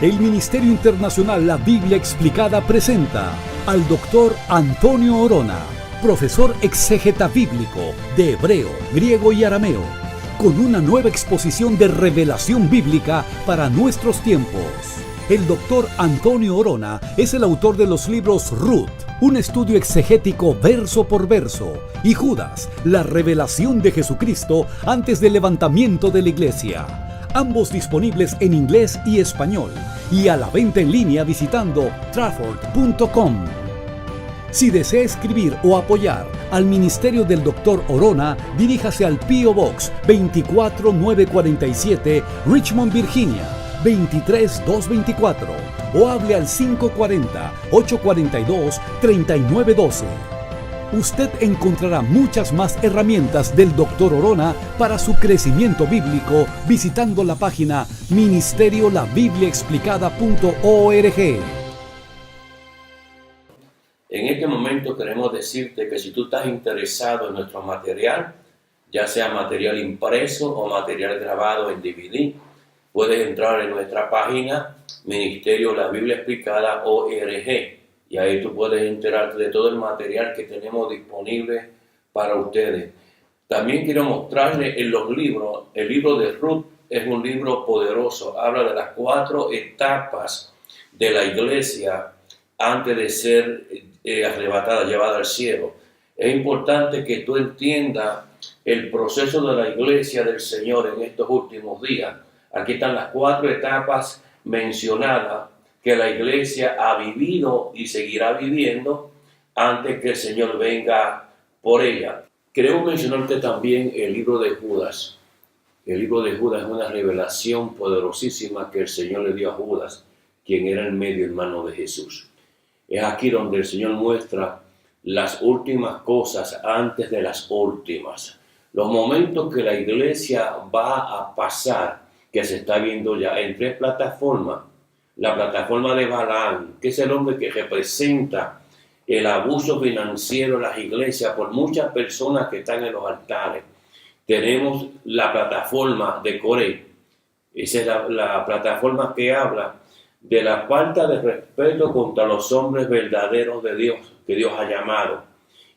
El Ministerio Internacional La Biblia Explicada presenta al doctor Antonio Orona, profesor exégeta bíblico de hebreo, griego y arameo, con una nueva exposición de revelación bíblica para nuestros tiempos. El doctor Antonio Orona es el autor de los libros Ruth, un estudio exegético verso por verso, y Judas, la revelación de Jesucristo antes del levantamiento de la iglesia. Ambos disponibles en inglés y español, y a la venta en línea visitando trafford.com. Si desea escribir o apoyar al ministerio del Dr. Orona, diríjase al P.O. Box 24947, Richmond, Virginia 23224, o hable al 540-842-3912. Usted encontrará muchas más herramientas del Dr. Orona para su crecimiento bíblico visitando la página ministeriolabibliaexplicada.org. En este momento queremos decirte que si tú estás interesado en nuestro material, ya sea material impreso o material grabado en DVD, puedes entrar en nuestra página ministeriolabibliaexplicada.org. Y ahí tú puedes enterarte de todo el material que tenemos disponible para ustedes. También quiero mostrarles en los libros. El libro de Ruth es un libro poderoso. Habla de las 4 etapas de la iglesia antes de ser arrebatada, llevada al cielo. Es importante que tú entiendas el proceso de la iglesia del Señor en estos últimos días. Aquí están las 4 etapas mencionadas que la iglesia ha vivido y seguirá viviendo antes que el Señor venga por ella. Queremos mencionarte también el libro de Judas. El libro de Judas es una revelación poderosísima que el Señor le dio a Judas, quien era el medio hermano de Jesús. Es aquí donde el Señor muestra las últimas cosas antes de las últimas. Los momentos que la iglesia va a pasar, que se está viendo ya en 3 plataformas. La plataforma de Balaam, que es el hombre que representa el abuso financiero en las iglesias por muchas personas que están en los altares. Tenemos la plataforma de Coré. Esa es la plataforma que habla de la falta de respeto contra los hombres verdaderos de Dios, que Dios ha llamado.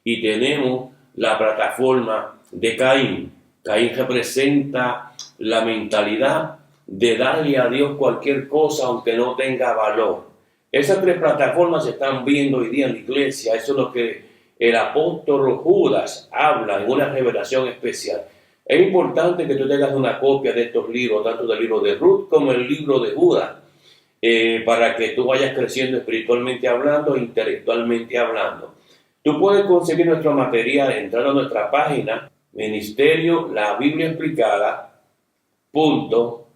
Y tenemos la plataforma de Caín. Caín representa la mentalidad de darle a Dios cualquier cosa aunque no tenga valor. Esas 3 plataformas se están viendo hoy día en la iglesia. Eso es lo que el apóstol Judas habla en una revelación especial. Es importante que tú tengas una copia de estos libros, tanto del libro de Ruth como el libro de Judas, para que tú vayas creciendo espiritualmente hablando e intelectualmente hablando. Tú puedes conseguir nuestro material entrando a nuestra página ministeriolabibliaexplicada.org,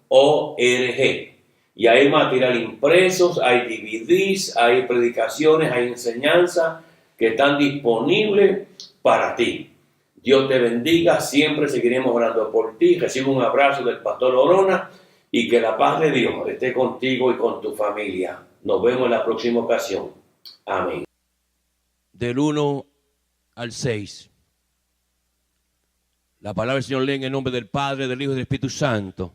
y hay material impresos, hay DVDs, hay predicaciones, hay enseñanzas que están disponibles para ti. Dios te bendiga, siempre seguiremos orando por ti. Recibe un abrazo del pastor Orona y que la paz de Dios esté contigo y con tu familia. Nos vemos en la próxima ocasión. Amén. Del 1 al 6. La palabra del Señor lee en el nombre del Padre, del Hijo y del Espíritu Santo.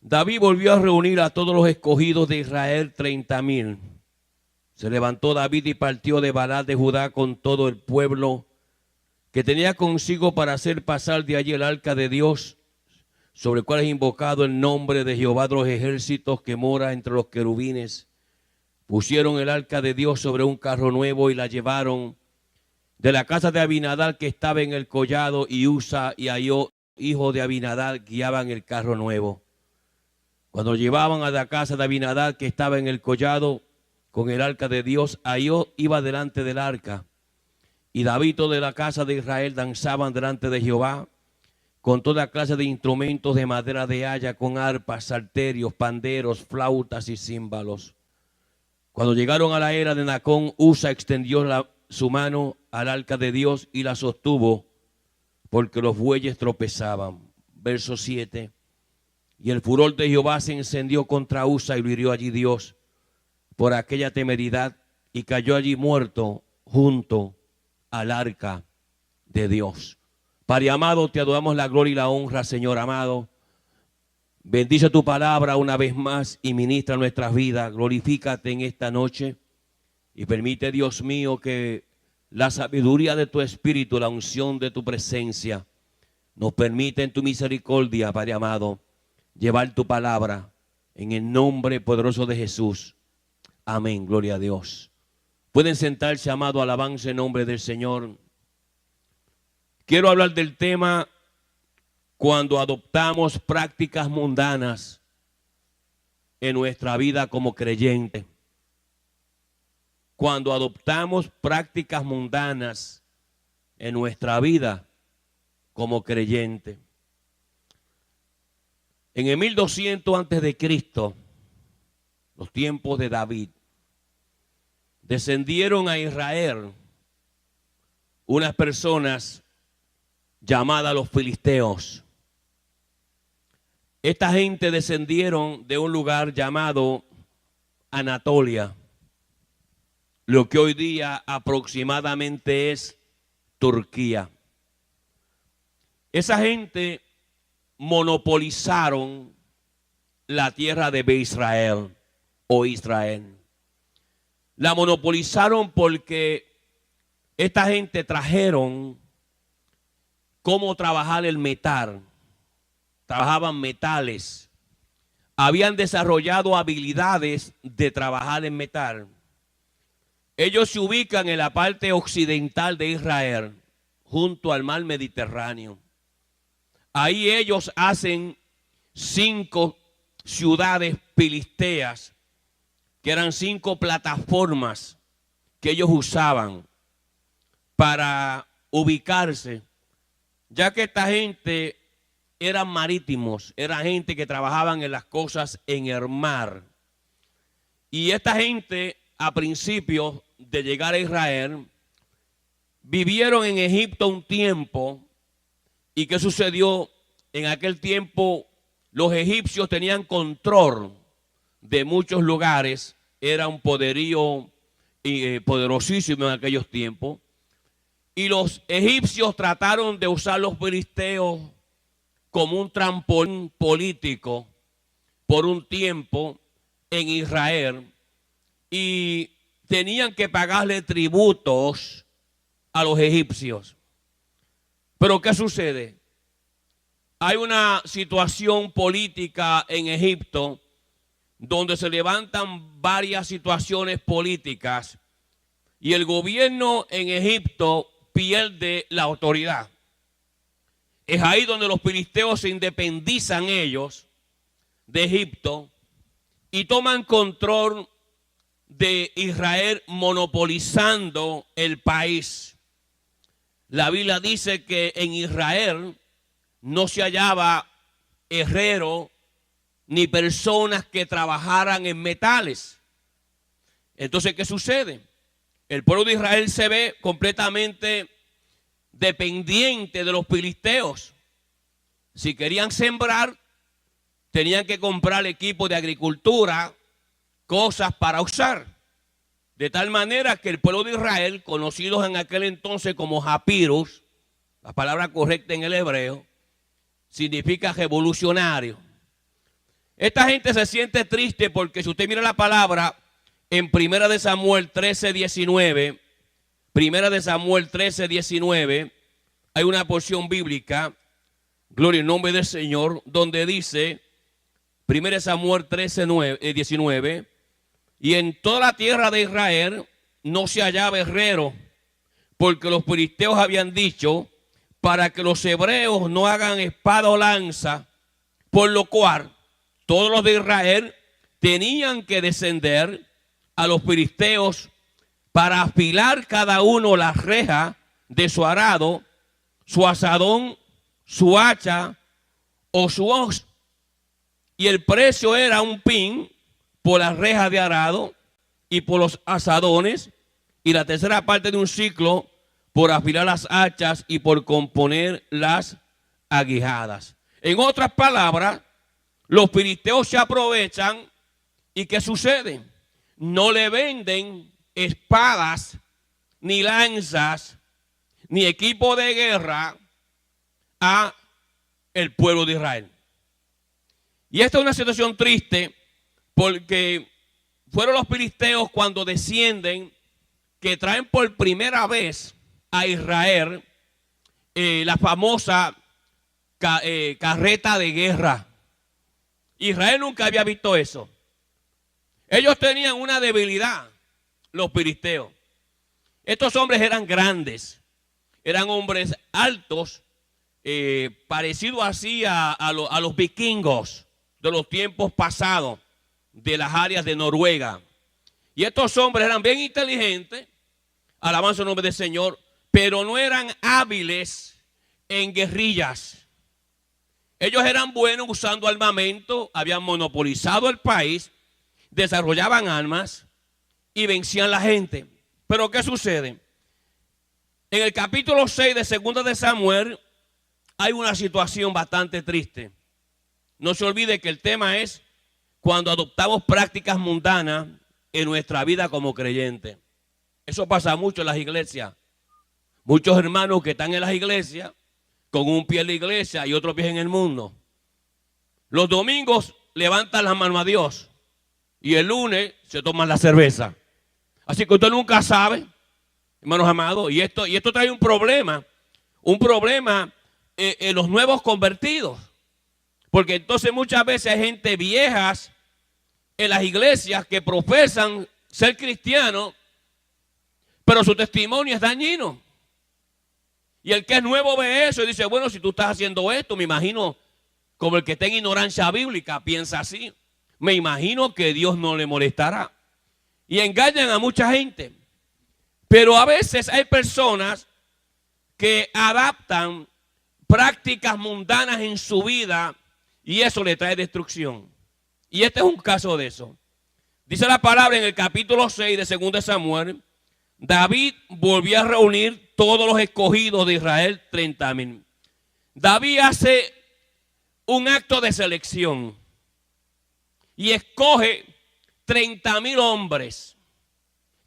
David volvió a reunir a todos los escogidos de Israel, 30,000. Se levantó David y partió de Balaad de Judá con todo el pueblo que tenía consigo para hacer pasar de allí el arca de Dios, sobre el cual es invocado el nombre de Jehová de los ejércitos que mora entre los querubines. Pusieron el arca de Dios sobre un carro nuevo y la llevaron de la casa de Abinadab que estaba en el collado, y Usa y Ahio, hijo de Abinadab, guiaban el carro nuevo. Cuando llevaban a la casa de Abinadab que estaba en el collado con el arca de Dios, Ahio iba delante del arca, y David de la casa de Israel danzaban delante de Jehová con toda clase de instrumentos de madera de haya, con arpas, salterios, panderos, flautas y címbalos. Cuando llegaron a la era de Nacón, Usa extendió su mano al arca de Dios y la sostuvo, porque los bueyes tropezaban. Verso 7. Y el furor de Jehová se encendió contra Usa y lo hirió allí Dios por aquella temeridad, y cayó allí muerto junto al arca de Dios. Padre amado, te adoramos la gloria y la honra, Señor amado, Bendice tu palabra una vez más y ministra nuestras vidas. Glorifícate en esta noche y permite, Dios mío, que la sabiduría de tu espíritu, la unción de tu presencia, nos permite en tu misericordia, Padre amado, llevar tu palabra en el nombre poderoso de Jesús. Amén, gloria a Dios. Pueden sentarse, amado, alabanza en nombre del Señor. Quiero hablar del tema cuando adoptamos prácticas mundanas en nuestra vida como creyente. Cuando adoptamos prácticas mundanas en nuestra vida como creyente. En el 1200 antes de Cristo, los tiempos de David, descendieron a Israel unas personas llamadas los filisteos. Esta gente descendieron de un lugar llamado Anatolia, lo que hoy día aproximadamente es Turquía. Esa gente monopolizaron la tierra de Israel o Israel. La monopolizaron porque esta gente trajeron cómo trabajar el metal. Trabajaban metales. Habían desarrollado habilidades de trabajar en metal. Ellos se ubican en la parte occidental de Israel, junto al mar Mediterráneo. Ahí ellos hacen 5 ciudades filisteas, que eran 5 plataformas que ellos usaban para ubicarse, ya que esta gente eran marítimos, era gente que trabajaban en las cosas en el mar. Y esta gente, a principio de llegar a Israel, vivieron en Egipto un tiempo. ¿Y qué sucedió? En aquel tiempo los egipcios tenían control de muchos lugares. Era un poderío poderosísimo en aquellos tiempos. Y los egipcios trataron de usar los filisteos como un trampolín político por un tiempo en Israel. Y tenían que pagarle tributos a los egipcios. Pero ¿qué sucede? Hay una situación política en Egipto donde se levantan varias situaciones políticas y el gobierno en Egipto pierde la autoridad. Es ahí donde los filisteos se independizan ellos de Egipto y toman control de Israel, monopolizando el país. La Biblia dice que en Israel no se hallaba herrero ni personas que trabajaran en metales. Entonces, ¿qué sucede? El pueblo de Israel se ve completamente dependiente de los filisteos. Si querían sembrar, tenían que comprar equipo de agricultura, cosas para usar. De tal manera que el pueblo de Israel, conocidos en aquel entonces como Japirus, la palabra correcta en el hebreo, significa revolucionario. Esta gente se siente triste porque si usted mira la palabra en 1 de Samuel 13:19, 1 de Samuel 13:19, hay una porción bíblica, gloria al nombre del Señor, donde dice, 1 de Samuel 13:19, y en toda la tierra de Israel no se hallaba herrero, porque los filisteos habían dicho, para que los hebreos no hagan espada o lanza, por lo cual todos los de Israel tenían que descender a los filisteos para afilar cada uno la reja de su arado, su asadón, su hacha o su hoz. Y el precio era un pin por las rejas de arado y por los asadones, y la tercera parte de un ciclo por afilar las hachas y por componer las aguijadas. En otras palabras, los filisteos se aprovechan y ¿qué sucede? No le venden espadas, ni lanzas, ni equipo de guerra a el pueblo de Israel. Y esta es una situación triste porque fueron los filisteos cuando descienden que traen por primera vez a Israel la famosa carreta de guerra. Israel nunca había visto eso. Ellos tenían una debilidad, los filisteos. Estos hombres eran grandes, eran hombres altos, parecidos así a los vikingos de los tiempos pasados, de las áreas de Noruega. Y estos hombres eran bien inteligentes, alabanza el nombre del Señor, pero no eran hábiles en guerrillas. Ellos eran buenos usando armamento, habían monopolizado el país, desarrollaban armas y vencían a la gente. Pero ¿qué sucede? En el capítulo 6 de 2 de Samuel hay una situación bastante triste. No se olvide que el tema es cuando adoptamos prácticas mundanas en nuestra vida como creyentes. Eso pasa mucho en las iglesias. Muchos hermanos que están en las iglesias con un pie en la iglesia y otro pie en el mundo. Los domingos levantan las manos a Dios y el lunes se toman la cerveza. Así que usted nunca sabe, hermanos amados, y esto trae un problema en los nuevos convertidos. Porque entonces muchas veces hay gente viejas en las iglesias que profesan ser cristianos, pero su testimonio es dañino. Y el que es nuevo ve eso y dice, bueno, si tú estás haciendo esto, me imagino, como el que está en ignorancia bíblica, piensa así, me imagino que Dios no le molestará. Y engañan a mucha gente. Pero a veces hay personas que adaptan prácticas mundanas en su vida y eso le trae destrucción. Y este es un caso de eso. Dice la palabra en el capítulo 6 de 2 de Samuel, David volvió a reunir todos los escogidos de Israel, 30,000. David hace un acto de selección y escoge 30,000 hombres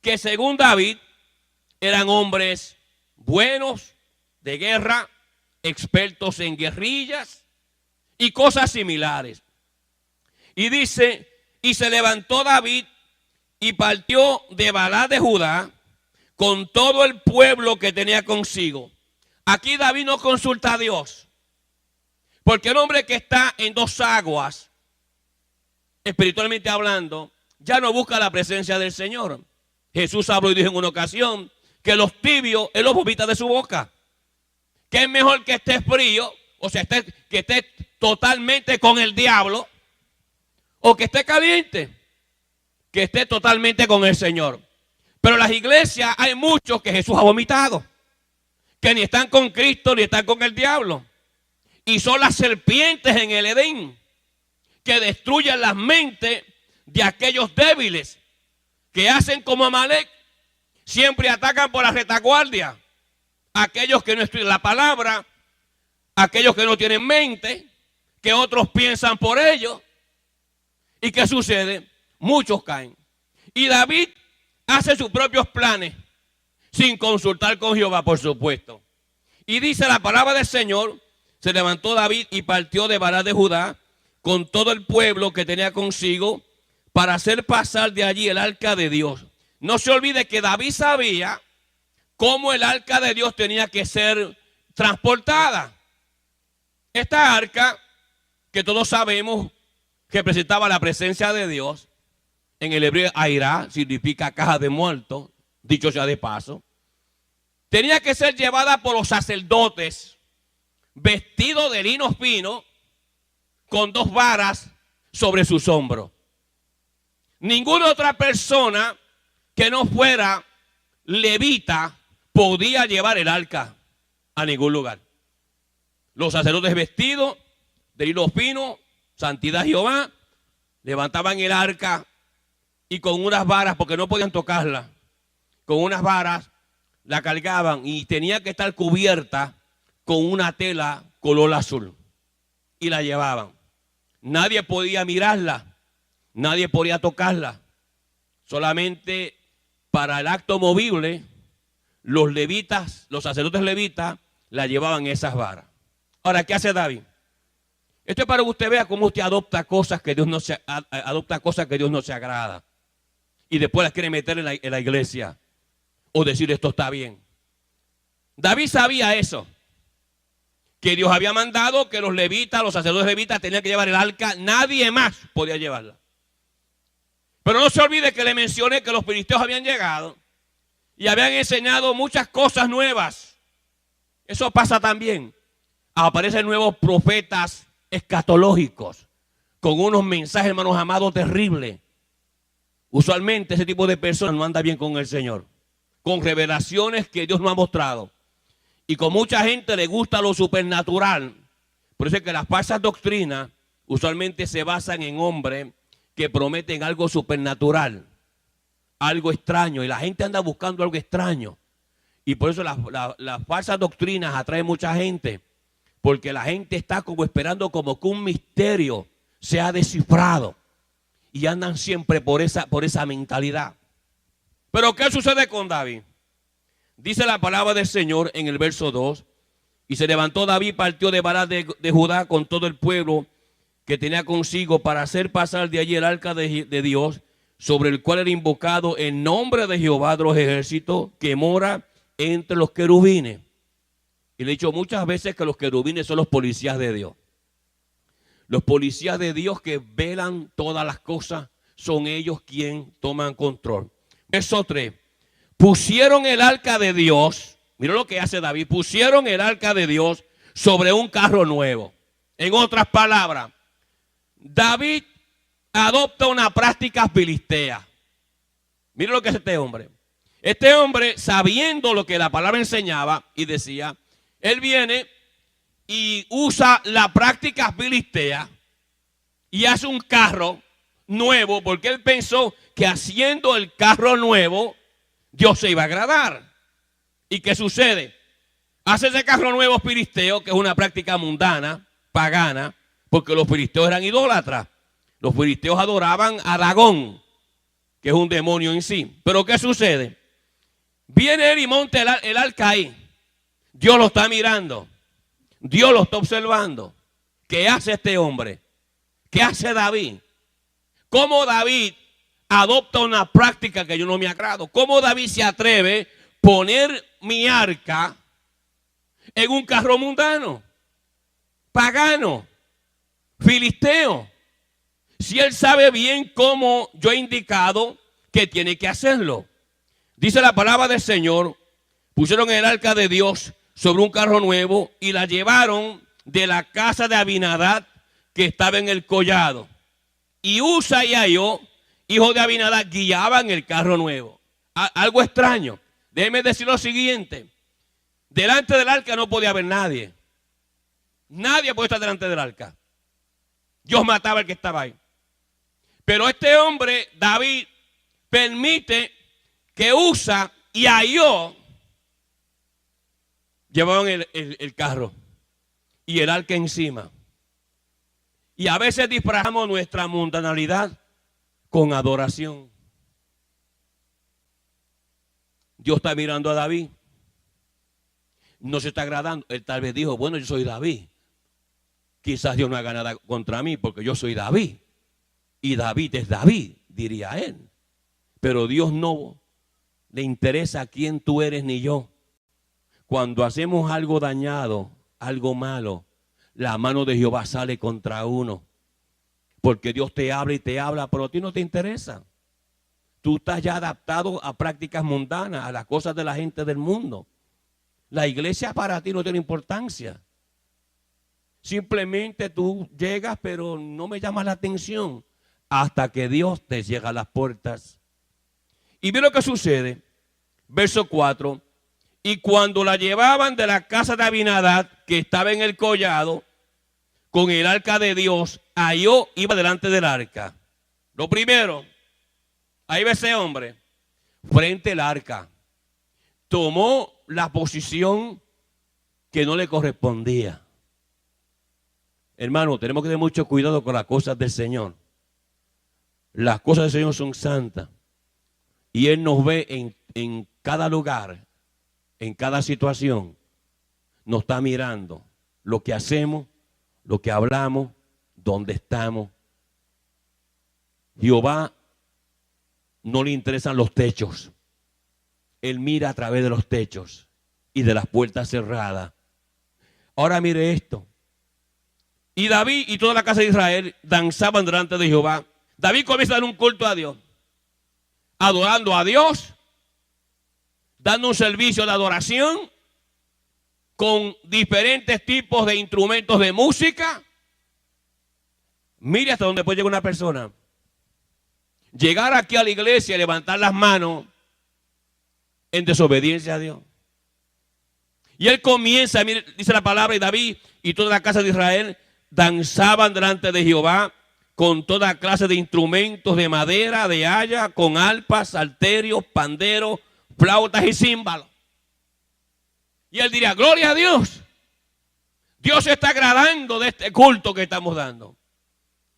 que según David eran hombres buenos de guerra, expertos en guerrillas y cosas similares. Y dice, y se levantó David y partió de Baalá de Judá con todo el pueblo que tenía consigo. Aquí David no consulta a Dios, porque el hombre que está en dos aguas, espiritualmente hablando, ya no busca la presencia del Señor. Jesús habló y dijo en una ocasión que los tibios Él los vomita de su boca. Que es mejor que esté frío, o sea, que esté totalmente con el diablo, o que esté caliente, que esté totalmente con el Señor. Pero en las iglesias hay muchos que Jesús ha vomitado, que ni están con Cristo ni están con el diablo. Y son las serpientes en el Edén que destruyen las mentes de aquellos débiles que hacen como Amalek, siempre atacan por la retaguardia. Aquellos que no estudian la palabra, aquellos que no tienen mente, que otros piensan por ellos. ¿Y qué sucede? Muchos caen. Y David hace sus propios planes sin consultar con Jehová, por supuesto. Y dice la palabra del Señor, se levantó David y partió de Baalá de Judá con todo el pueblo que tenía consigo para hacer pasar de allí el arca de Dios. No se olvide que David sabía cómo el arca de Dios tenía que ser transportada. Esta arca, que todos sabemos que representaba la presencia de Dios, en el hebreo Airá, significa caja de muertos, dicho sea de paso, tenía que ser llevada por los sacerdotes, vestidos de lino fino, con 2 varas sobre sus hombros. Ninguna otra persona que no fuera levita podía llevar el arca a ningún lugar. Los sacerdotes vestidos de lino fino, santidad a Jehová, levantaban el arca y con unas varas, porque no podían tocarla, con unas varas la cargaban y tenía que estar cubierta con una tela color azul y la llevaban. Nadie podía mirarla, nadie podía tocarla. Solamente para el acto movible, los levitas, los sacerdotes levitas, la llevaban esas varas. Ahora, ¿qué hace David? Esto es para que usted vea cómo usted adopta cosas que Dios no se, adopta cosas que Dios no se agrada. Y después las quiere meter en la iglesia. O decir esto está bien. David sabía eso. Que Dios había mandado que los levitas, los sacerdotes levitas tenían que llevar el arca. Nadie más podía llevarla. Pero no se olvide que le mencioné que los filisteos habían llegado. Y habían enseñado muchas cosas nuevas. Eso pasa también. Aparecen nuevos profetas escatológicos con unos mensajes, hermanos amados, terribles. Usualmente ese tipo de personas no anda bien con el Señor, con revelaciones que Dios nos ha mostrado. Y con mucha gente le gusta lo supernatural. Por eso es que las falsas doctrinas usualmente se basan en hombres que prometen algo supernatural, algo extraño. Y la gente anda buscando algo extraño. Y por eso las falsas doctrinas atraen mucha gente. Porque la gente está como esperando como que un misterio sea descifrado. Y andan siempre por esa mentalidad. Pero ¿qué sucede con David? Dice la palabra del Señor en el verso 2. Y se levantó David, partió de Baal de Judá con todo el pueblo que tenía consigo para hacer pasar de allí el arca de Dios, sobre el cual era invocado el nombre de Jehová de los ejércitos, que mora entre los querubines. Y le he dicho muchas veces que los querubines son los policías de Dios. Los policías de Dios que velan todas las cosas, son ellos quienes toman control. Verso 3. Pusieron el arca de Dios, mira lo que hace David, pusieron el arca de Dios sobre un carro nuevo. En otras palabras, David adopta una práctica filistea. Mira lo que hace este hombre. Este hombre, sabiendo lo que la palabra enseñaba y decía, él viene y usa la práctica filistea y hace un carro nuevo, porque él pensó que haciendo el carro nuevo, Dios se iba a agradar. ¿Y qué sucede? Hace ese carro nuevo filisteo, que es una práctica mundana, pagana, porque los filisteos eran idólatras. Los filisteos adoraban a Dagón, que es un demonio en sí. Pero ¿qué sucede? Viene él y monta el arca ahí. Dios lo está mirando. Dios lo está observando. ¿Qué hace este hombre? ¿Qué hace David? ¿Cómo David adopta una práctica que yo no me agrado? ¿Cómo David se atreve a poner mi arca en un carro mundano, pagano, filisteo? Si él sabe bien cómo yo he indicado que tiene que hacerlo. Dice la palabra del Señor, pusieron el arca de Dios sobre un carro nuevo y la llevaron de la casa de Abinadab, que estaba en el collado. Y Usa y Ahio, hijo de Abinadab, guiaban el carro nuevo. Algo extraño. Déjeme decir lo siguiente. Delante del arca no podía haber nadie. Nadie puede estar delante del arca. Dios mataba al que estaba ahí. Pero este hombre, David, permite que Usa y Ahio llevaban el carro y el arca encima. Y a veces disfrazamos nuestra mundanalidad con adoración. Dios está mirando a David. No se está agradando. Él tal vez dijo, bueno, yo soy David. Quizás Dios no haga nada contra mí porque yo soy David. Y David es David, diría él. Pero Dios no le interesa quién tú eres ni yo. Cuando hacemos algo dañado, algo malo, la mano de Jehová sale contra uno. Porque Dios te habla y te habla, pero a ti no te interesa. Tú estás ya adaptado a prácticas mundanas, a las cosas de la gente del mundo. La iglesia para ti no tiene importancia. Simplemente tú llegas, pero no me llama la atención hasta que Dios te llega a las puertas. Y ve lo que sucede. Verso 4. Y cuando la llevaban de la casa de Abinadab, que estaba en el collado, con el arca de Dios, Ahio iba delante del arca. Lo primero, ahí ve ese hombre, frente al arca. Tomó la posición que no le correspondía. Hermano, tenemos que tener mucho cuidado con las cosas del Señor. Las cosas del Señor son santas. Y Él nos ve en cada lugar, en cada situación. Nos está mirando lo que hacemos, lo que hablamos, dónde estamos. Jehová no le interesan los techos. Él mira a través de los techos y de las puertas cerradas. Ahora mire esto. Y David y toda la casa de Israel danzaban delante de Jehová. David comienza a dar un culto a Dios, adorando a Dios, dando un servicio de adoración con diferentes tipos de instrumentos de música. Mire hasta dónde puede llegar una persona. Llegar aquí a la iglesia y levantar las manos en desobediencia a Dios. Y él comienza, mire, dice la palabra, y David y toda la casa de Israel danzaban delante de Jehová con toda clase de instrumentos de madera, de haya, con arpas, salterios, panderos, flautas y címbalos. Y él diría, gloria a Dios. Dios se está agradando de este culto que estamos dando.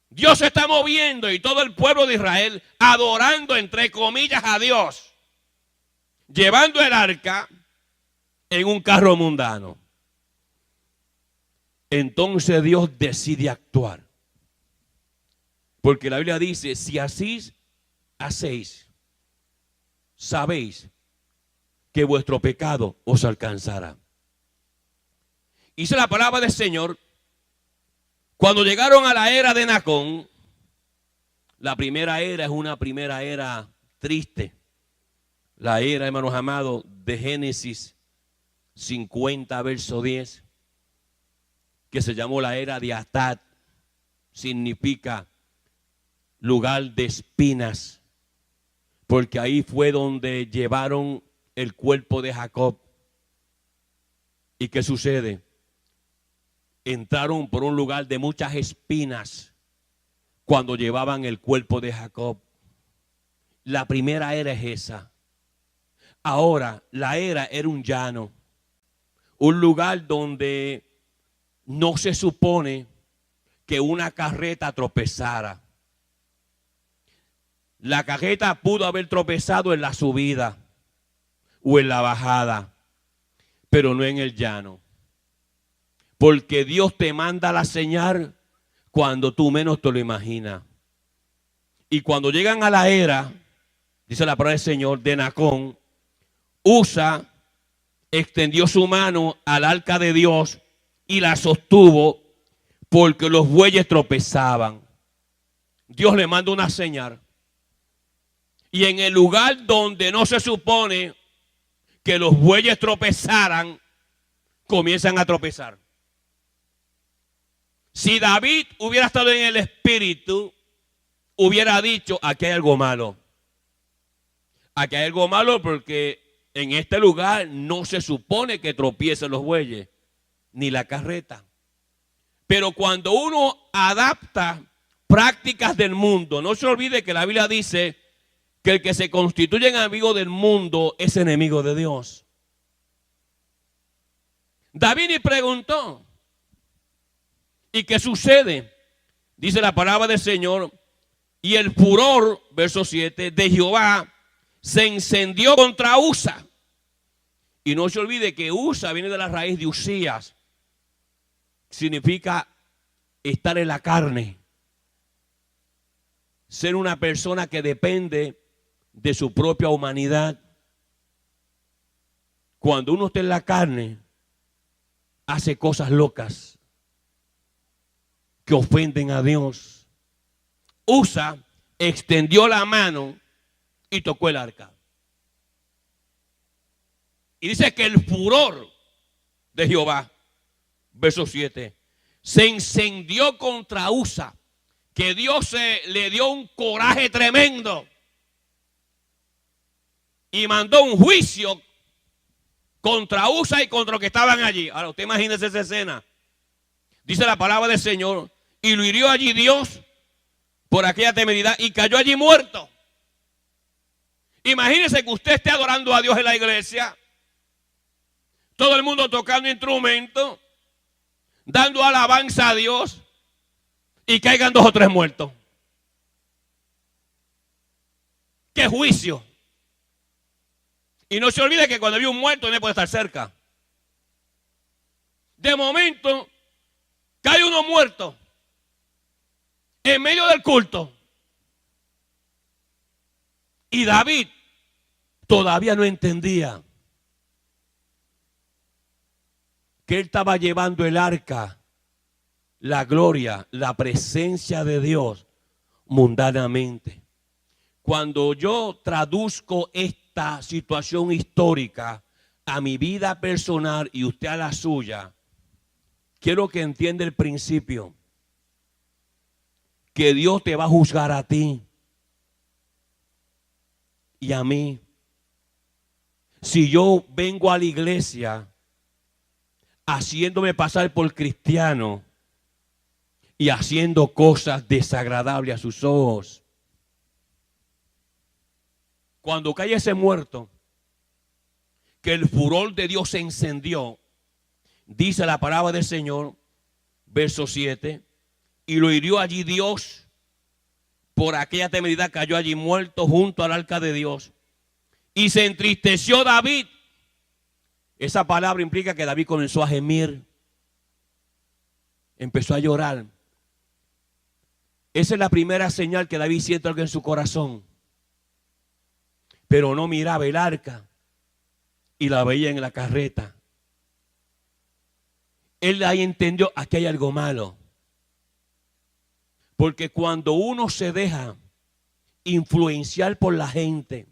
Dios se está moviendo y todo el pueblo de Israel adorando entre comillas a Dios, llevando el arca en un carro mundano. Entonces Dios decide actuar. Porque la Biblia dice, si así hacéis, sabéis que vuestro pecado os alcanzará. Dice la palabra del Señor, cuando llegaron a la era de Nacón, la primera era es una primera era triste. La era, hermanos amados, de Génesis 50, verso 10, que se llamó la era de Atad, significa lugar de espinas, porque ahí fue donde llevaron el cuerpo de Jacob. ¿Y qué sucede? Entraron por un lugar de muchas espinas cuando llevaban el cuerpo de Jacob. La primera era es esa. Ahora, la era era un llano, un lugar donde no se supone que una carreta tropezara. La carreta pudo haber tropezado en la subida o en la bajada, pero no en el llano. Porque Dios te manda la señal cuando tú menos te lo imaginas. Y cuando llegan a la era, dice la palabra del Señor, de Nacón, Usa extendió su mano al arca de Dios y la sostuvo porque los bueyes tropezaban. Dios le manda una señal. Y en el lugar donde no se supone que los bueyes tropezaran, comienzan a tropezar. Si David hubiera estado en el espíritu, hubiera dicho, aquí hay algo malo. Aquí hay algo malo porque en este lugar no se supone que tropiecen los bueyes, ni la carreta. Pero cuando uno adapta prácticas del mundo, no se olvide que la Biblia dice que el que se constituye en amigo del mundo es enemigo de Dios. David le preguntó, ¿y qué sucede? Dice la palabra del Señor, y el furor, verso 7, de Jehová se encendió contra Usa. Y no se olvide que Usa viene de la raíz de Usías. Significa estar en la carne. Ser una persona que depende de su propia humanidad. Cuando uno está en la carne, hace cosas locas que ofenden a Dios. Usa extendió la mano y tocó el arca. Y dice que el furor de Jehová, verso 7, se encendió contra Usa, que Dios le dio un coraje tremendo y mandó un juicio contra Usa y contra los que estaban allí. Ahora usted imagínese esa escena. Dice la palabra del Señor, y lo hirió allí Dios por aquella temeridad y cayó allí muerto. Imagínese que usted esté adorando a Dios en la iglesia, todo el mundo tocando instrumentos, dando alabanza a Dios, y caigan 2 o 3 muertos. ¡Qué juicio! Y no se olvide que cuando hay un muerto no puede estar cerca. De momento, Cae uno muerto en medio del culto. Y David todavía no entendía que él estaba llevando el arca, la gloria, la presencia de Dios mundanamente. Cuando yo traduzco esta situación histórica a mi vida personal y usted a la suya, quiero que entienda el principio, que Dios te va a juzgar a ti y a mí. Si yo vengo a la iglesia haciéndome pasar por cristiano y haciendo cosas desagradables a sus ojos, cuando cae ese muerto, que el furor de Dios se encendió, dice la palabra del Señor, verso 7, y lo hirió allí Dios, por aquella temeridad cayó allí muerto junto al arca de Dios, y se entristeció David. Esa palabra implica que David comenzó a gemir, empezó a llorar. Esa es la primera señal que David siente algo en su corazón. Pero no miraba el arca y la veía en la carreta. Él ahí entendió, aquí hay algo malo. Porque cuando uno se deja influenciar por la gente,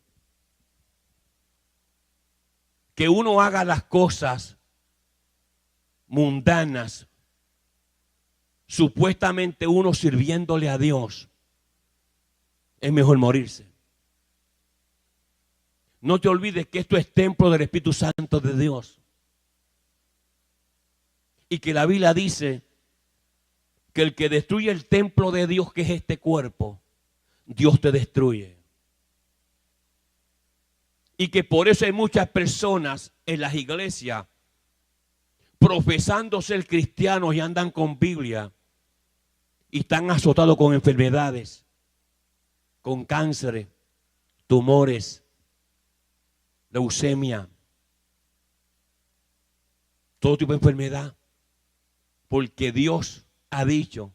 que uno haga las cosas mundanas, supuestamente uno sirviéndole a Dios, es mejor morirse. No te olvides que esto es templo del Espíritu Santo de Dios. Y que la Biblia dice que el que destruye el templo de Dios, que es este cuerpo, Dios te destruye. Y que por eso hay muchas personas en las iglesias profesando ser cristianos y andan con Biblia y están azotados con enfermedades, con cáncer, tumores, leucemia, todo tipo de enfermedad, porque Dios ha dicho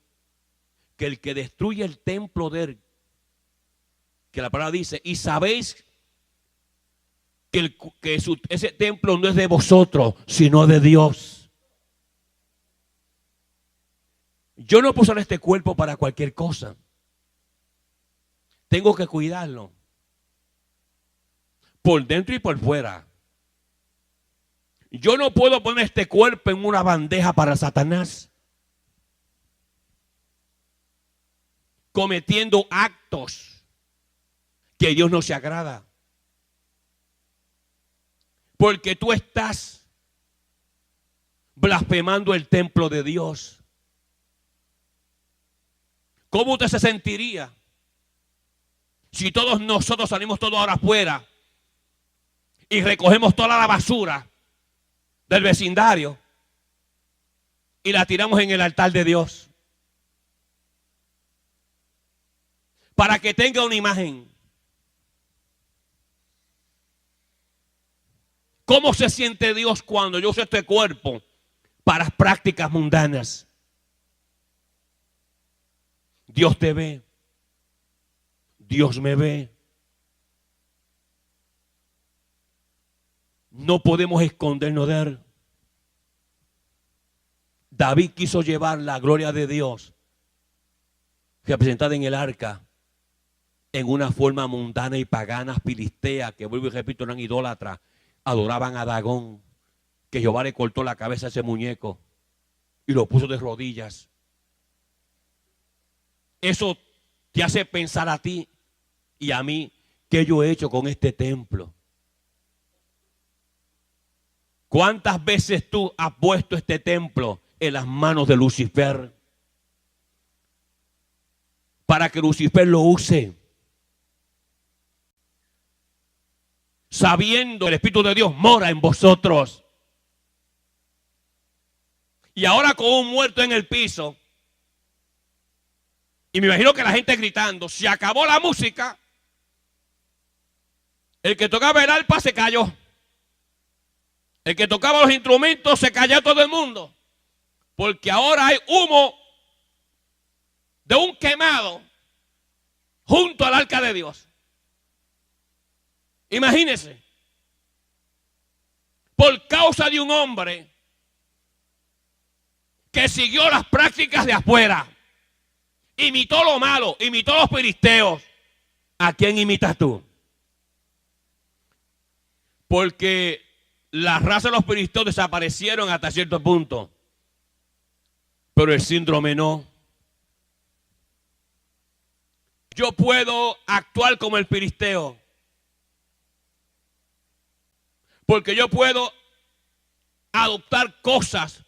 que el que destruye el templo de él, que la palabra dice, y sabéis que, ese templo no es de vosotros, sino de Dios. Yo no puedo usar este cuerpo para cualquier cosa. Tengo que cuidarlo, por dentro y por fuera. Yo no puedo poner este cuerpo en una bandeja para Satanás, cometiendo actos que Dios no se agrada. Porque tú estás blasfemando el templo de Dios. ¿Cómo usted se sentiría si todos nosotros salimos todos ahora afuera y recogemos toda la basura del vecindario y la tiramos en el altar de Dios? Para que tenga una imagen. ¿Cómo se siente Dios cuando yo uso este cuerpo para prácticas mundanas? Dios te ve. Dios me ve. No podemos escondernos de él. David quiso llevar la gloria de Dios representada en el arca en una forma mundana y pagana, filistea, que vuelvo y repito, eran idólatras. Adoraban a Dagón, que Jehová le cortó la cabeza a ese muñeco y lo puso de rodillas. Eso te hace pensar a ti y a mí, ¿qué yo he hecho con este templo? ¿Cuántas veces tú has puesto este templo en las manos de Lucifer para que Lucifer lo use? Sabiendo que el Espíritu de Dios mora en vosotros. Y ahora con un muerto en el piso, y me imagino que la gente gritando, se acabó la música, el que tocaba el arpa se cayó, el que tocaba los instrumentos se cayó todo el mundo, Porque ahora hay humo de un quemado junto al arca de Dios. Imagínense. Por causa de un hombre que siguió las prácticas de afuera. Imitó lo malo, imitó los filisteos. ¿A quién imitas tú? Porque la raza de los filisteos desaparecieron hasta cierto punto. Pero el síndrome no. Yo puedo actuar como el filisteo. Porque yo puedo adoptar cosas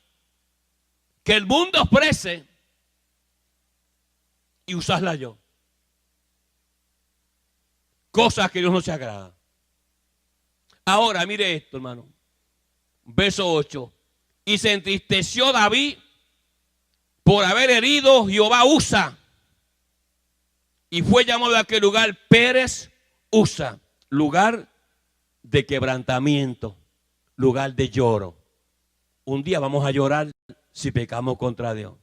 que el mundo ofrece y usarlas yo. Cosas que Dios no se agrada. Ahora, mire esto, hermano. Verso 8. Y se entristeció David por haber herido Jehová Usa. Y fue llamado a aquel lugar Pérez Usa. Lugar de quebrantamiento. Lugar de lloro. Un día vamos a llorar si pecamos contra Dios.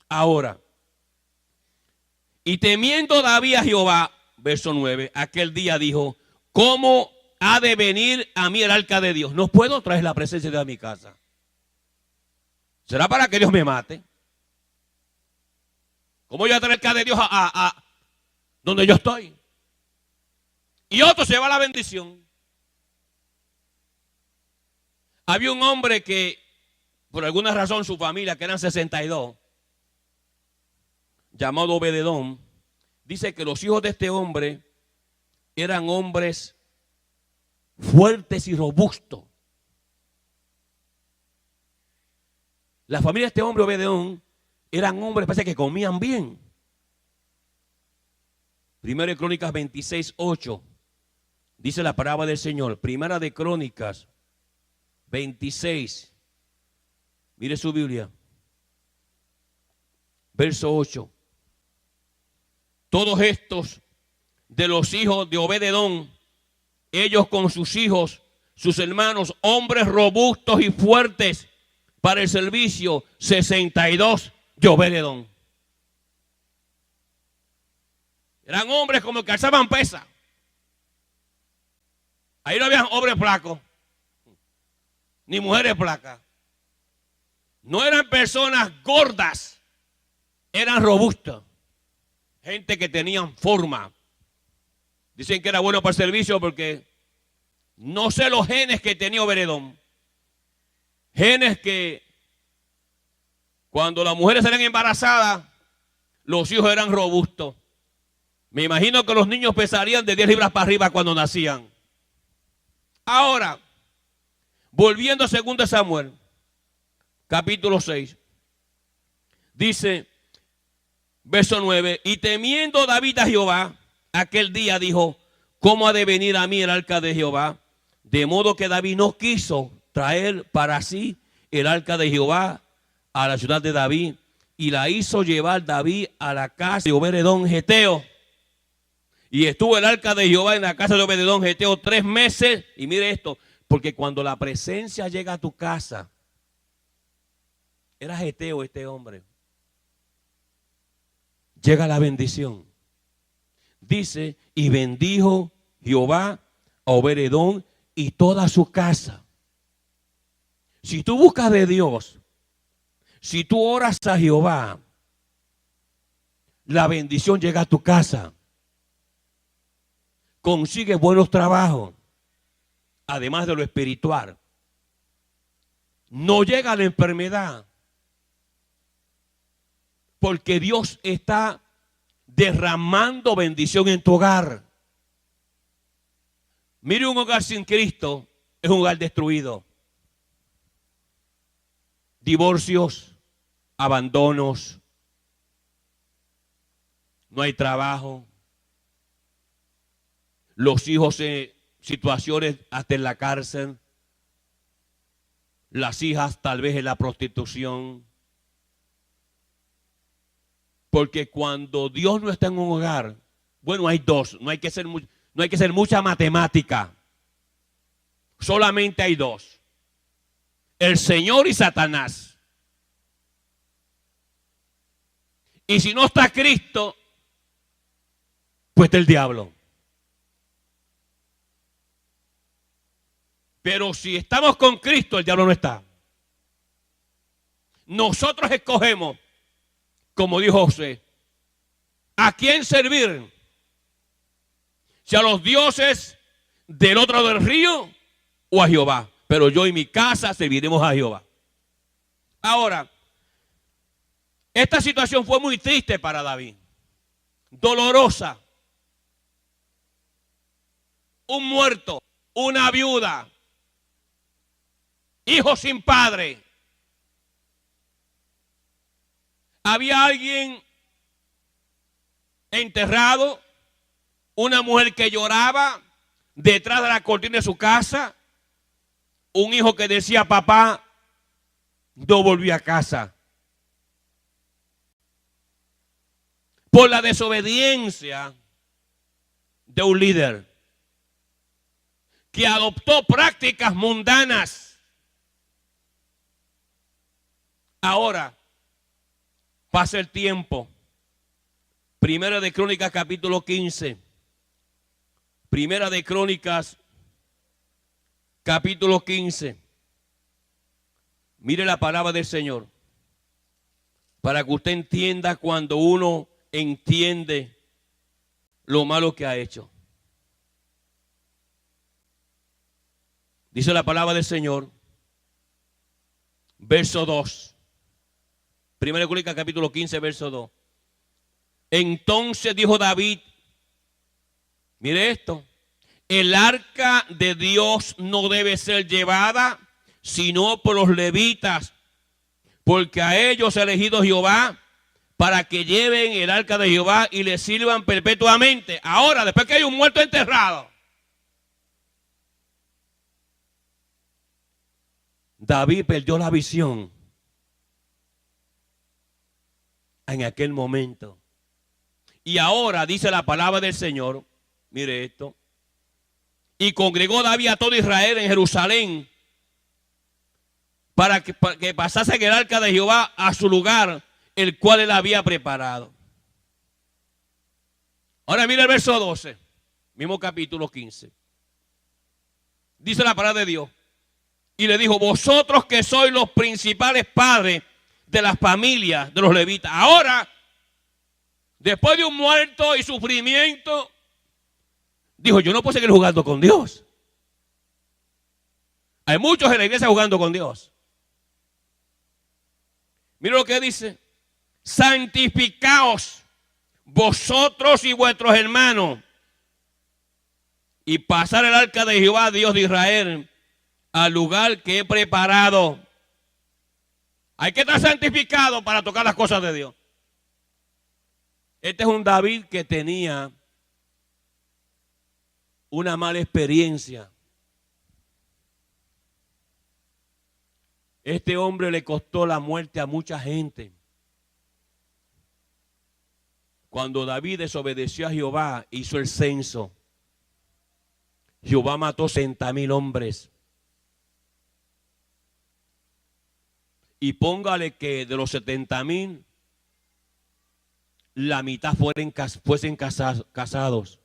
Ahora. Y temiendo David a Jehová, verso 9, aquel día dijo, ¿cómo ha de venir a mí el arca de Dios? No puedo traer la presencia de Dios a mi casa. ¿Será para que Dios me mate? ¿Cómo voy a traer el arca de Dios a donde yo estoy? Y otro se lleva la bendición. Había un hombre que, por alguna razón, su familia, que eran 62, llamado Obededón, dice que los hijos de este hombre eran hombres fuertes y robustos. La familia de este hombre, Obededón, eran hombres, parece que comían bien. Primera de Crónicas 26:8 dice la palabra del Señor. Primera de Crónicas 26. Mire su Biblia. Verso 8. Todos estos de los hijos de Obededón, ellos con sus hijos, sus hermanos, hombres robustos y fuertes para el servicio, 62 de Obededón. Eran hombres como que alzaban pesa. Ahí no había hombres flacos, ni mujeres flacas. No eran personas gordas, eran robustas. Gente que tenían forma. Dicen que era bueno para el servicio porque no sé los genes que tenía Obededón. Genes que cuando las mujeres salían embarazadas, los hijos eran robustos. Me imagino que los niños pesarían de 10 libras para arriba cuando nacían. Ahora, volviendo a 2 Samuel, capítulo 6, dice, verso 9, y temiendo David a Jehová, aquel día dijo, ¿cómo ha de venir a mí el arca de Jehová? De modo que David no quiso traer para sí el arca de Jehová a la ciudad de David, y la hizo llevar David a la casa de Obededón Geteo. Y estuvo el arca de Jehová en la casa de Obededón Geteo 3 meses. Y mire esto, porque cuando la presencia llega a tu casa, era Geteo este hombre, llega la bendición. Dice, y bendijo Jehová a Obededón y toda su casa. Si tú buscas de Dios, si tú oras a Jehová, la bendición llega a tu casa. Consigue buenos trabajos, además de lo espiritual. No llega la enfermedad, porque Dios está derramando bendición en tu hogar. Mire, un hogar sin Cristo es un hogar destruido. Divorcios, abandonos, no hay trabajo. Los hijos en situaciones hasta en la cárcel. Las hijas tal vez en la prostitución. Porque cuando Dios no está en un hogar, bueno, hay dos. No hay que ser mucha matemática. Solamente hay dos. el Señor y Satanás. Y si no está Cristo, pues está el diablo. Pero si estamos con Cristo, el diablo no está. Nosotros escogemos, como dijo José, ¿a quién servir? Si a los dioses del otro lado del río o a Jehová. Pero yo y mi casa serviremos a Jehová. Ahora, esta situación fue muy triste para David. Dolorosa. Un muerto, una viuda, hijos sin padre. Había alguien enterrado, una mujer que lloraba detrás de la cortina de su casa, un hijo que decía, papá, no volví a casa. Por la desobediencia de un líder que adoptó prácticas mundanas. Ahora, pasa el tiempo. Primera de Crónicas capítulo 15. Primera de Crónicas capítulo 15. Mire la palabra del Señor. Para que usted entienda cuando uno entiende lo malo que ha hecho. Dice la palabra del Señor. Verso 2. Primera de Crónicas capítulo 15, verso 2. Entonces dijo David, mire esto, el arca de Dios no debe ser llevada sino por los levitas, porque a ellos ha elegido Jehová para que lleven el arca de Jehová y le sirvan perpetuamente. Ahora, después que hay un muerto enterrado, David perdió la visión en aquel momento. Y ahora dice la palabra del Señor, mire esto, y congregó David a todo Israel en Jerusalén para que pasase el arca de Jehová a su lugar, el cual él había preparado. Ahora mire el verso 12, mismo capítulo 15. Dice la palabra de Dios, y le dijo, vosotros que sois los principales padres de las familias de los levitas, ahora, después de un muerto y sufrimiento, dijo, yo no puedo seguir jugando con Dios. Hay muchos en la iglesia jugando con Dios. Mira lo que dice, santificaos vosotros y vuestros hermanos y pasar el arca de Jehová, Dios de Israel, al lugar que he preparado. Hay que estar santificado para tocar las cosas de Dios. Este es un David que tenía una mala experiencia. Este hombre le costó la muerte a mucha gente. Cuando David desobedeció a Jehová, hizo el censo. Jehová mató 60,000 hombres. Y póngale que de los 70,000, la mitad fuesen casados.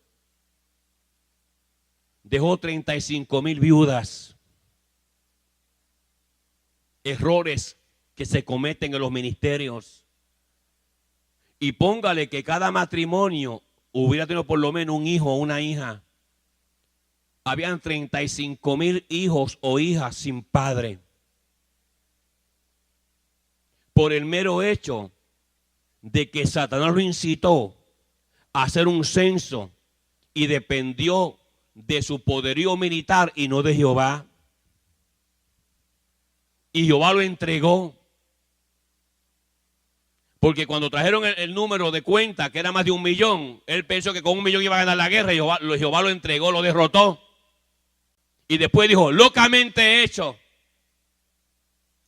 Dejó 35,000 viudas. Errores que se cometen en los ministerios. Y póngale que cada matrimonio hubiera tenido por lo menos un hijo o una hija. Habían 35,000 hijos o hijas sin padre. Por el mero hecho de que Satanás lo incitó a hacer un censo y dependió de su poderío militar y no de Jehová. Y Jehová lo entregó. Porque cuando trajeron el número de cuenta, que era más de 1,000,000, él pensó que con 1,000,000 iba a ganar la guerra y Jehová lo entregó, lo derrotó. Y después dijo, locamente hecho.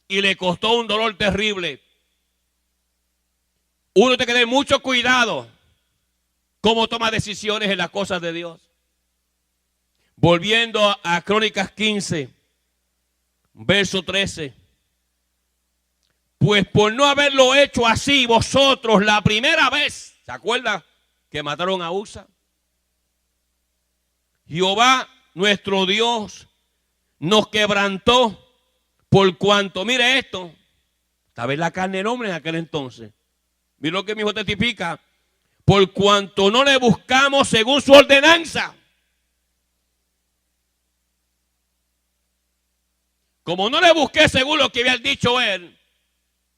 Y le costó un dolor terrible. Uno tiene que tener mucho cuidado cómo toma decisiones en las cosas de Dios. Volviendo a Crónicas 15, Verso 13. Pues por no haberlo hecho así vosotros la primera vez, ¿se acuerdan que mataron a Usa? Jehová nuestro Dios nos quebrantó por cuanto, mire esto, tal vez la carne del hombre en aquel entonces. Mire lo que mi hijo testifica. Por cuanto no le buscamos según su ordenanza. Como no le busqué según lo que había dicho él,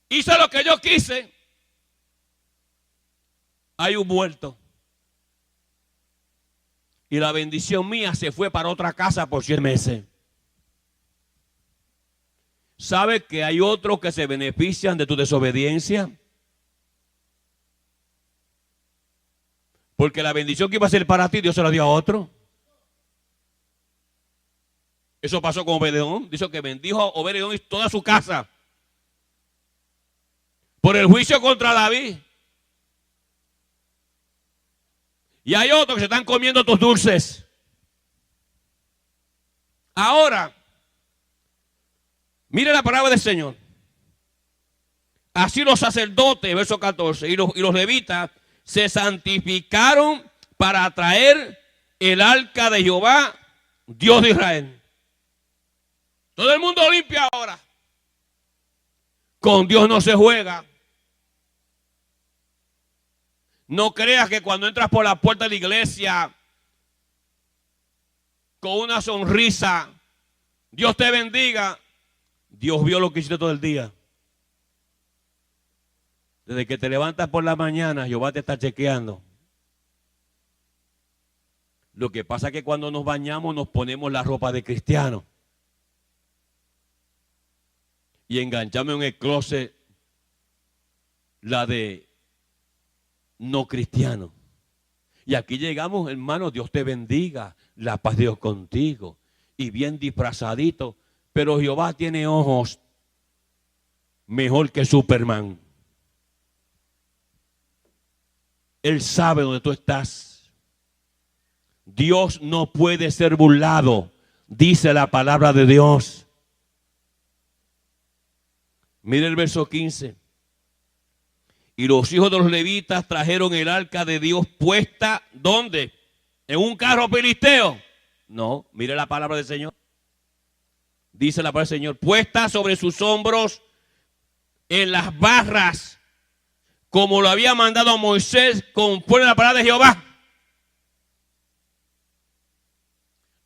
hice lo que yo quise. Hay un muerto. Y la bendición mía se fue para otra casa por 7 meses. ¿Sabe que hay otros que se benefician de tu desobediencia? Porque la bendición que iba a ser para ti, Dios se la dio a otro. Eso pasó con Obed-Edom. Dice que bendijo a Obed-Edom y toda su casa por el juicio contra David. Y hay otros que se están comiendo tus dulces. Ahora, mire la palabra del Señor. Así los sacerdotes, verso 14, y los levitas se santificaron para traer el arca de Jehová, Dios de Israel. Todo el mundo limpia ahora. Con Dios no se juega. No creas que cuando entras por la puerta de la iglesia con una sonrisa, Dios te bendiga. Dios vio lo que hiciste todo el día. Desde que te levantas por la mañana, Jehová te está chequeando. Lo que pasa es que cuando nos bañamos nos ponemos la ropa de cristiano. Y enganchamos en el closet la de no cristiano. Y aquí llegamos, hermano, Dios te bendiga, la paz de Dios contigo. Y bien disfrazadito. Pero Jehová tiene ojos mejor que Superman. Él sabe dónde tú estás. Dios no puede ser burlado, dice la palabra de Dios. Mire el verso 15. Y los hijos de los levitas trajeron el arca de Dios puesta, ¿dónde? ¿En un carro filisteo? No, mire la palabra del Señor. Dice la palabra del Señor, puesta sobre sus hombros en las barras, como lo había mandado a Moisés, conforme a la palabra de Jehová.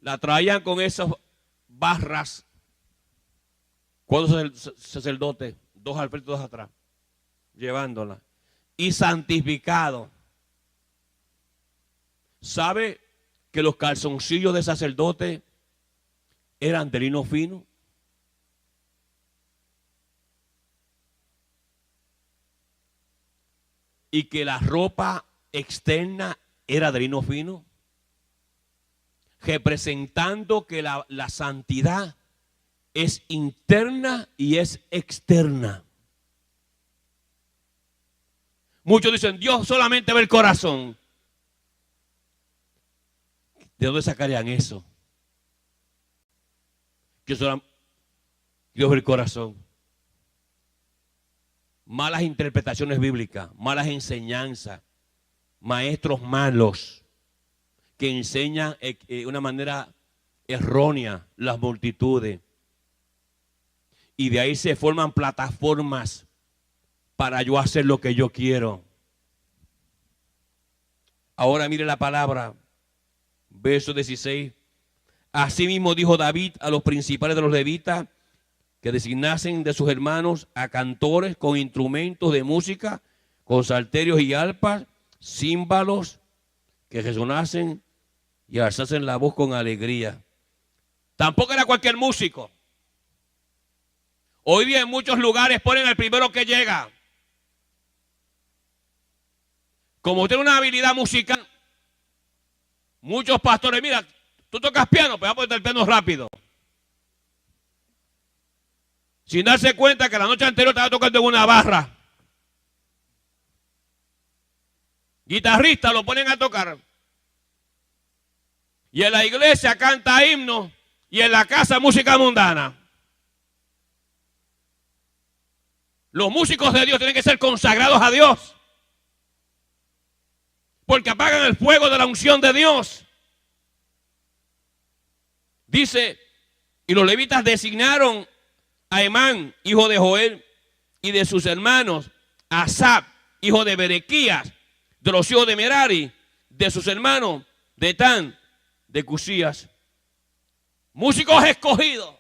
La traían con esas barras. ¿Cuántos sacerdotes? 2 al frente, 2 atrás. Llevándola. Y santificado. ¿Sabe que los calzoncillos de sacerdote eran de lino fino? Y que la ropa externa era de lino fino, representando que la santidad es interna y es externa. Muchos dicen, Dios solamente ve el corazón. ¿De dónde sacarían eso? Que solamente Dios ve el corazón. Malas interpretaciones bíblicas, malas enseñanzas, maestros malos que enseñan de una manera errónea las multitudes. Y de ahí se forman plataformas para yo hacer lo que yo quiero. Ahora mire la palabra, verso 16. Asimismo dijo David a los principales de los levitas, que designasen de sus hermanos a cantores con instrumentos de música, con salterios y arpas, címbalos, que resonasen y alzasen la voz con alegría. Tampoco era cualquier músico. Hoy día en muchos lugares ponen al primero que llega. Como tiene una habilidad musical, muchos pastores, mira, tú tocas piano, pues vamos a poner el piano rápido. Sin darse cuenta que la noche anterior estaba tocando en una barra. Guitarristas lo ponen a tocar. Y en la iglesia canta himnos y en la casa música mundana. Los músicos de Dios tienen que ser consagrados a Dios, porque apagan el fuego de la unción de Dios. Dice, y los levitas designaron a Emán, hijo de Joel, y de sus hermanos, a Asaf, hijo de Berequías, de los hijos de Merari, de sus hermanos, de Etán, de Cusías. Músicos escogidos.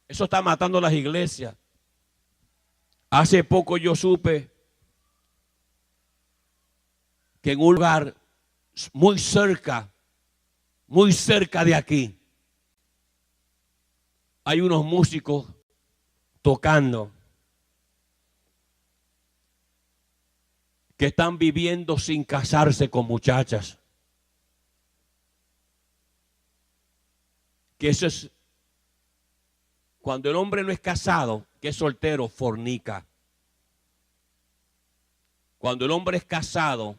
Eso está matando las iglesias. Hace poco yo supe que en un lugar muy cerca de aquí, hay unos músicos tocando que están viviendo sin casarse con muchachas. Que eso es, cuando el hombre no es casado, que es soltero, fornica. Cuando el hombre es casado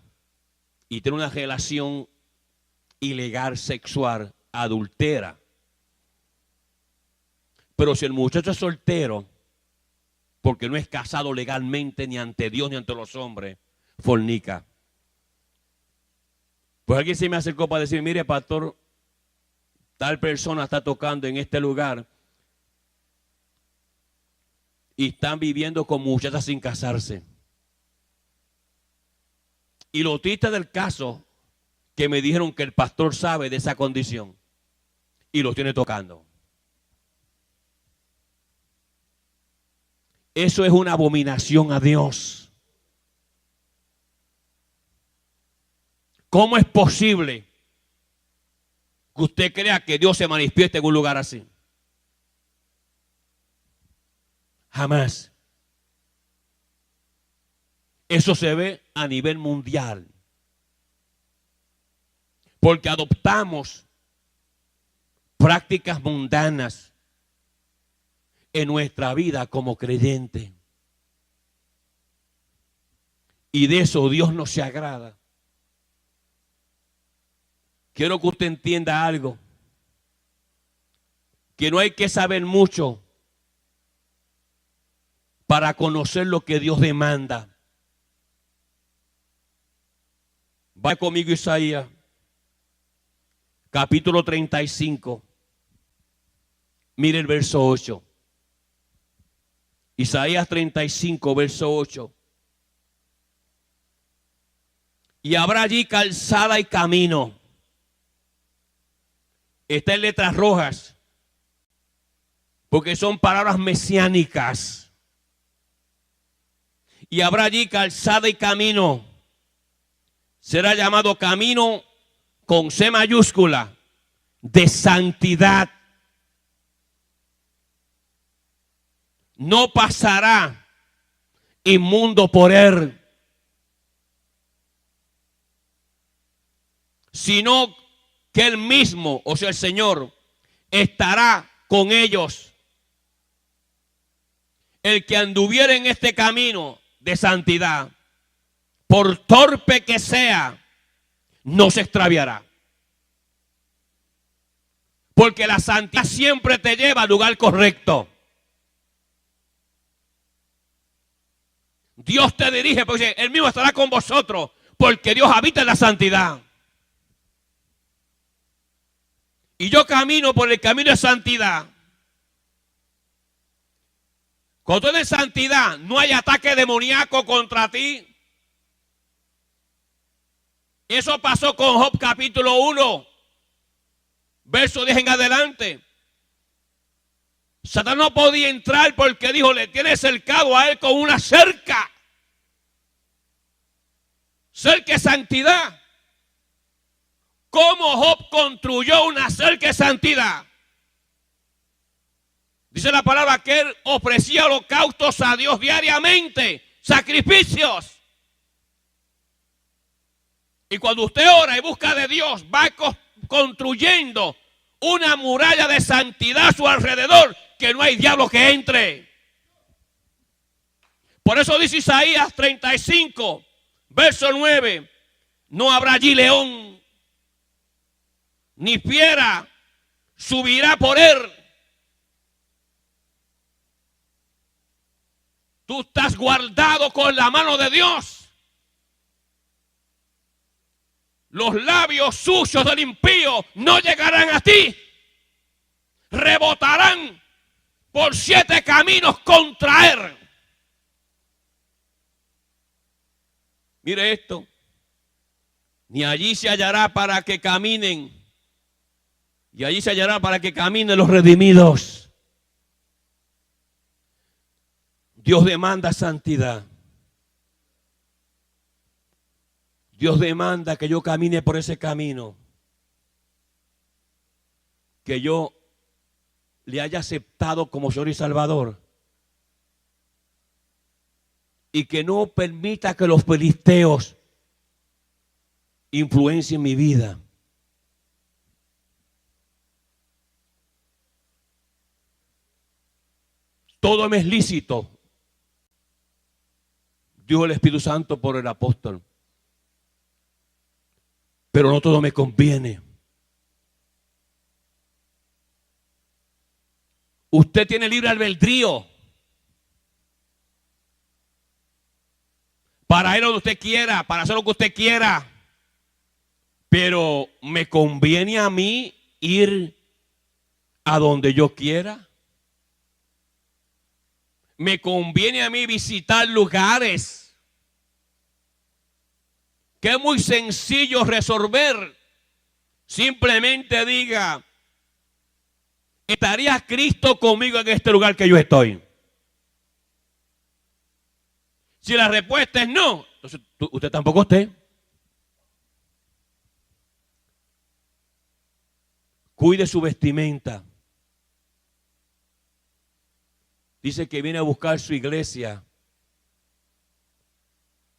y tiene una relación ilegal sexual, adultera. Pero si el muchacho es soltero, porque no es casado legalmente ni ante Dios ni ante los hombres, fornica. Pues alguien se me acercó para decir, mire, pastor, tal persona está tocando en este lugar y están viviendo con muchachas sin casarse. Y lo triste del caso, que me dijeron que el pastor sabe de esa condición y los tiene tocando. Eso es una abominación a Dios. ¿Cómo es posible que usted crea que Dios se manifieste en un lugar así? Jamás. Eso se ve a nivel mundial. Porque adoptamos prácticas mundanas en nuestra vida como creyente. Y de eso Dios no se agrada. Quiero que usted entienda algo. Que no hay que saber mucho para conocer lo que Dios demanda. Vaya conmigo Isaías, capítulo 35. Mire el verso 8. Isaías 35, verso 8. Y habrá allí calzada y camino. Está en letras rojas, porque son palabras mesiánicas. Y habrá allí calzada y camino. Será llamado camino con C mayúscula, de santidad. No pasará inmundo por él, sino que él mismo, o sea el Señor, estará con ellos. El que anduviera en este camino de santidad, por torpe que sea, no se extraviará. Porque la santidad siempre te lleva al lugar correcto. Dios te dirige, porque Él mismo estará con vosotros, porque Dios habita en la santidad. Y yo camino por el camino de santidad. Cuando tú eres en santidad, no hay ataque demoníaco contra ti. Eso pasó con Job capítulo 1, verso 10 en adelante. Satanás no podía entrar porque dijo, le tiene cercado a él con una cerca. Cerca de santidad. ¿Cómo Job construyó una cerca de santidad? Dice la palabra que él ofrecía holocaustos a Dios diariamente, sacrificios. Y cuando usted ora y busca de Dios, va construyendo una muralla de santidad a su alrededor, que no hay diablo que entre. Por eso dice Isaías 35, verso 9, no habrá allí león, ni fiera subirá por él. Tú estás guardado con la mano de Dios. Los labios sucios del impío no llegarán a ti. Rebotarán por 7 caminos contra él. Mire esto. Ni allí se hallará para que caminen. Y allí se hallará para que caminen los redimidos. Dios demanda santidad. Dios demanda que yo camine por ese camino. Que yo le haya aceptado como Señor y Salvador. Y que no permita que los filisteos influencien mi vida. Todo me es lícito, dijo el Espíritu Santo por el apóstol. Pero no todo me conviene. Usted tiene libre albedrío para ir donde usted quiera, para hacer lo que usted quiera. Pero ¿me conviene a mí ir a donde yo quiera? ¿Me conviene a mí visitar lugares que es muy sencillo resolver? Simplemente diga, ¿estaría Cristo conmigo en este lugar que yo estoy? Si la respuesta es no, entonces usted tampoco esté. Cuide su vestimenta. Dice que viene a buscar su iglesia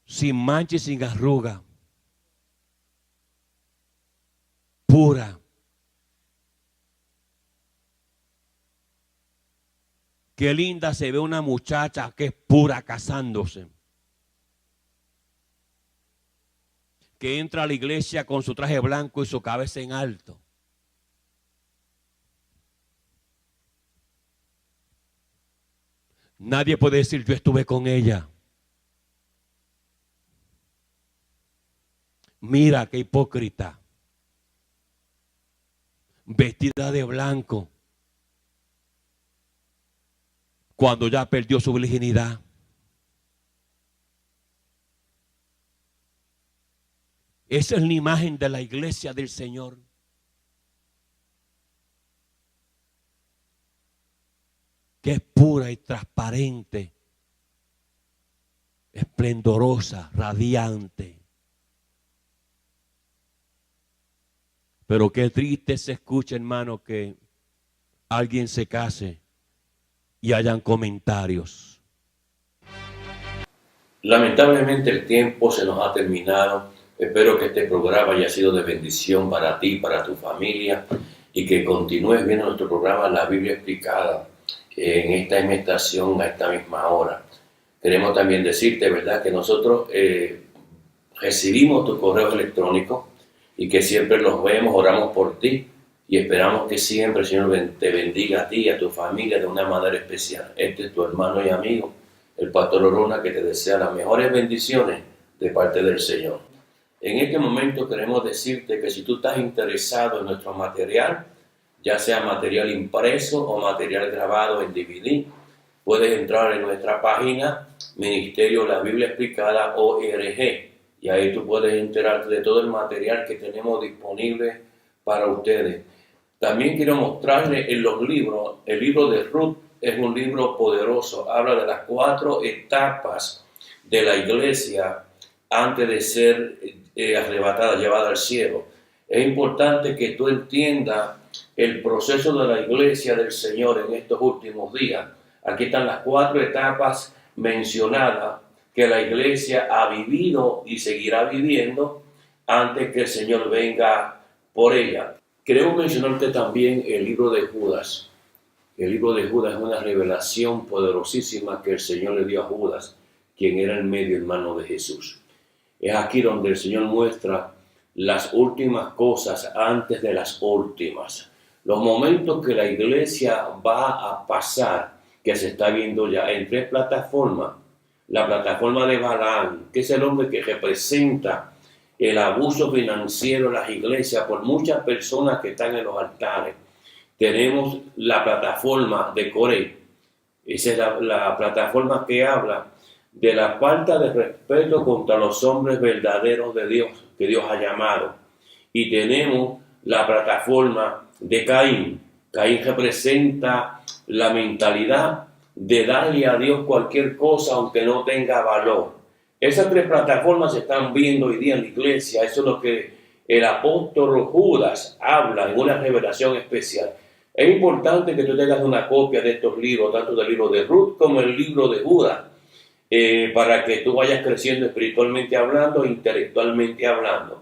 sin mancha y sin arruga, pura. Qué linda se ve una muchacha que es pura casándose. Que entra a la iglesia con su traje blanco y su cabeza en alto. Nadie puede decir yo estuve con ella. Mira qué hipócrita. Vestida de blanco. Cuando ya perdió su virginidad. Esa es la imagen de la iglesia del Señor. Que es pura y transparente, esplendorosa, radiante. Pero qué triste se escucha, hermano, que alguien se case y hayan comentarios. Lamentablemente el tiempo se nos ha terminado. Espero que este programa haya sido de bendición para ti, para tu familia, y que continúes viendo nuestro programa La Biblia Explicada en esta misma estación, a esta misma hora. Queremos también decirte, ¿verdad?, que nosotros recibimos tus correos electrónicos y que siempre los vemos, oramos por ti y esperamos que siempre el Señor te bendiga a ti y a tu familia de una manera especial. Este es tu hermano y amigo, el Pastor Orona, que te desea las mejores bendiciones de parte del Señor. En este momento queremos decirte que si tú estás interesado en nuestro material, ya sea material impreso o material grabado en DVD, puedes entrar en nuestra página Ministerio La Biblia Explicada ORG, y ahí tú puedes enterarte de todo el material que tenemos disponible para ustedes. También quiero mostrarles en los libros, el libro de Ruth es un libro poderoso, habla de las 4 etapas de la iglesia antes de ser arrebatada, llevada al cielo. Es importante que tú entiendas el proceso de la iglesia del Señor en estos últimos días. Aquí están las 4 etapas mencionadas que la iglesia ha vivido y seguirá viviendo antes que el Señor venga por ella. Queremos mencionarte también el libro de Judas. El libro de Judas es una revelación poderosísima que el Señor le dio a Judas, quien era el medio hermano de Jesús. Es aquí donde el Señor muestra las últimas cosas antes de las últimas. Los momentos que la iglesia va a pasar que se está viendo ya en 3 plataformas. La plataforma de Balaam, que es el hombre que representa el abuso financiero en las iglesias por muchas personas que están en los altares. Tenemos la plataforma de Coré. Esa es la plataforma que habla de la falta de respeto contra los hombres verdaderos de Dios, que Dios ha llamado. Y tenemos la plataforma de Caín. Caín representa la mentalidad de darle a Dios cualquier cosa aunque no tenga valor. Esas 3 plataformas se están viendo hoy día en la iglesia. Eso es lo que el apóstol Judas habla en una revelación especial. Es importante que tú tengas una copia de estos libros, tanto del libro de Ruth como el libro de Judas, para que tú vayas creciendo espiritualmente hablando e intelectualmente hablando.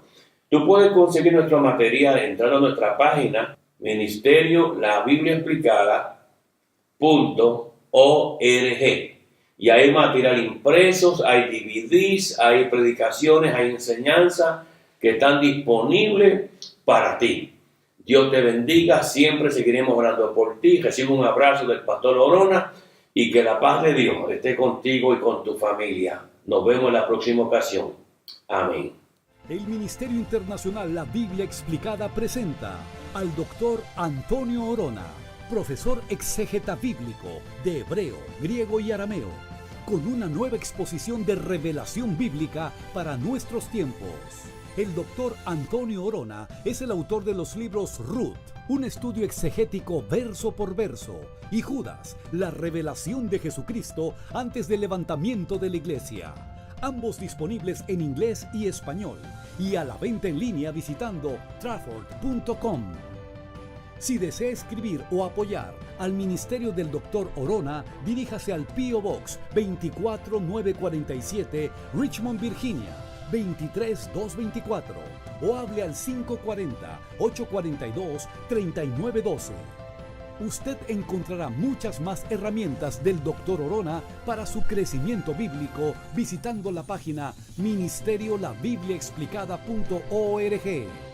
Tú puedes conseguir nuestro material entrando a nuestra página Ministerio La Biblia Explicada.org, y hay material impresos, hay DVDs, hay predicaciones, hay enseñanzas que están disponibles para ti. Dios te bendiga, siempre seguiremos orando por ti. Recibe un abrazo del pastor Orona y que la paz de Dios esté contigo y con tu familia. Nos vemos en la próxima ocasión. Amén. El Ministerio Internacional La Biblia Explicada presenta al doctor Antonio Orona, profesor exégeta bíblico de hebreo, griego y arameo, con una nueva exposición de revelación bíblica para nuestros tiempos. El doctor Antonio Orona es el autor de los libros Ruth, un estudio exegético verso por verso, y Judas, la revelación de Jesucristo antes del levantamiento de la iglesia. Ambos disponibles en inglés y español, y a la venta en línea visitando trafford.com. Si desea escribir o apoyar al ministerio del Dr. Orona, diríjase al P.O. Box 24947, Richmond, Virginia 23224, o hable al 540-842-3912. Usted encontrará muchas más herramientas del Dr. Orona para su crecimiento bíblico visitando la página ministeriolabibliaexplicada.org.